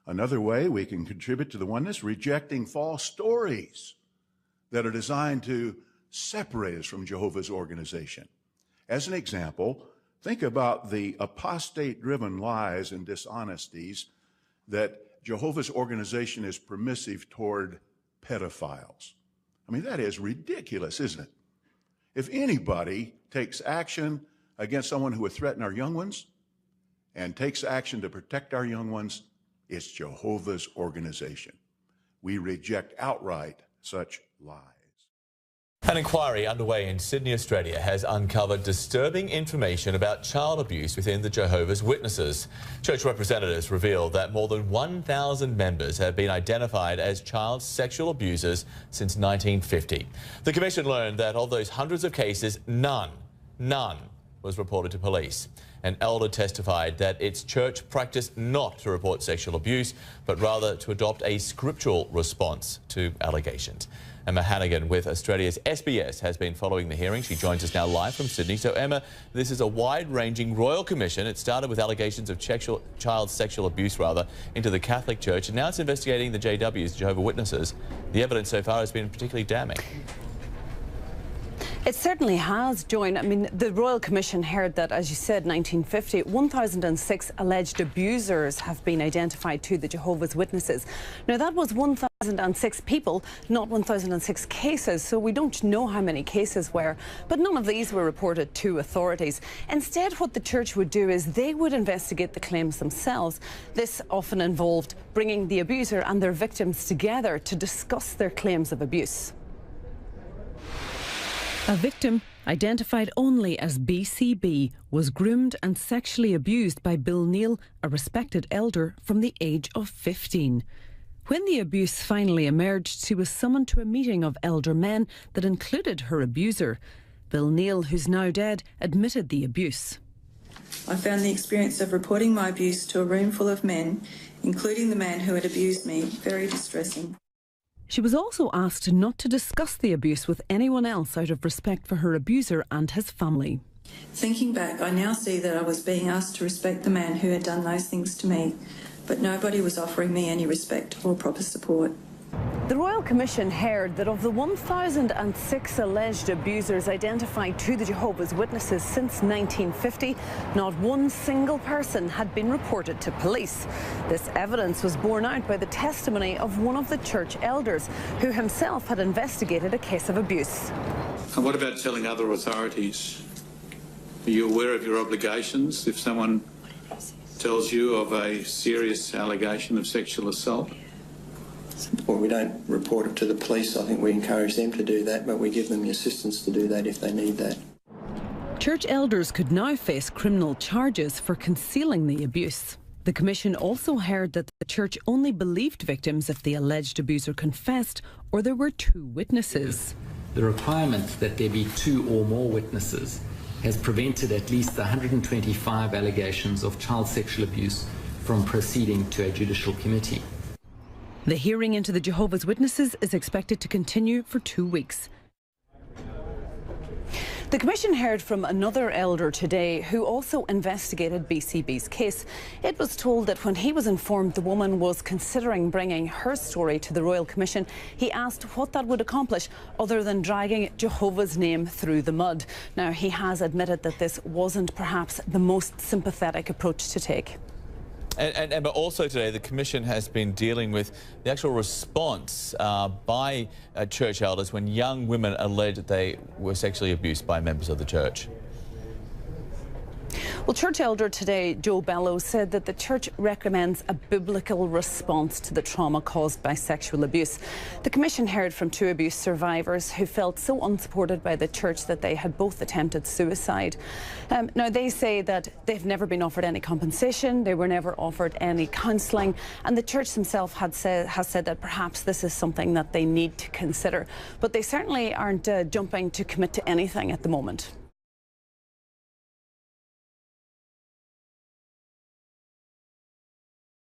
Another way we can contribute to the oneness, rejecting false stories that are designed to separate us from Jehovah's organization. As an example, think about the apostate-driven lies and dishonesties that Jehovah's organization is permissive toward pedophiles. I mean, that is ridiculous, isn't it? If anybody takes action against someone who would threaten our young ones and takes action to protect our young ones, it's Jehovah's organization. We reject outright such lies. An inquiry underway in Sydney, Australia has uncovered disturbing information about child abuse within the Jehovah's Witnesses. Church representatives revealed that more than 1,000 members have been identified as child sexual abusers since 1950. The Commission learned that of those hundreds of cases, none was reported to police. An elder testified that its church practiced not to report sexual abuse, but rather to adopt a scriptural response to allegations. Emma Hannigan with Australia's SBS has been following the hearing. She joins us now live from Sydney. So, Emma, this is a wide-ranging royal commission. It started with allegations of child sexual abuse, into the Catholic Church, and now it's investigating the JWs, Jehovah's Witnesses. The evidence so far has been particularly damning. It certainly has, Joan. I mean, the Royal Commission heard that, as you said, 1950, 1,006 alleged abusers have been identified to the Jehovah's Witnesses. Now, that was 1,006 people, not 1,006 cases, so we don't know how many cases were, but none of these were reported to authorities. Instead, what the church would do is they would investigate the claims themselves. This often involved bringing the abuser and their victims together to discuss their claims of abuse. A victim, identified only as BCB, was groomed and sexually abused by Bill Neal, a respected elder, from the age of 15. When the abuse finally emerged, she was summoned to a meeting of elder men that included her abuser. Bill Neal, who's now dead, admitted the abuse. I found the experience of reporting my abuse to a room full of men, including the man who had abused me, very distressing. She was also asked not to discuss the abuse with anyone else out of respect for her abuser and his family. Thinking back, I now see that I was being asked to respect the man who had done those things to me, but nobody was offering me any respect or proper support. The Royal Commission heard that of the 1,006 alleged abusers identified to the Jehovah's Witnesses since 1950, not one single person had been reported to police. This evidence was borne out by the testimony of one of the church elders, who himself had investigated a case of abuse. And what about telling other authorities? Are you aware of your obligations if someone tells you of a serious allegation of sexual assault? Well, we don't report it to the police. I think we encourage them to do that, but we give them the assistance to do that if they need that. Church elders could now face criminal charges for concealing the abuse. The Commission also heard that the church only believed victims if the alleged abuser confessed or there were two witnesses. The requirement that there be two or more witnesses has prevented at least 125 allegations of child sexual abuse from proceeding to a judicial committee. The hearing into the Jehovah's Witnesses is expected to continue for 2 weeks. The Commission heard from another elder today who also investigated BCB's case. It was told that when he was informed the woman was considering bringing her story to the Royal Commission, he asked what that would accomplish other than dragging Jehovah's name through the mud. Now, he has admitted that this wasn't perhaps the most sympathetic approach to take. But also today, the Commission has been dealing with the actual response by church elders when young women alleged they were sexually abused by members of the church. Well, church elder today, Joe Bellows, said that the church recommends a biblical response to the trauma caused by sexual abuse. The Commission heard from two abuse survivors who felt so unsupported by the church that they had both attempted suicide. Now, they say that they've never been offered any compensation, they were never offered any counselling, and the church themselves has said that perhaps this is something that they need to consider. But they certainly aren't jumping to commit to anything at the moment.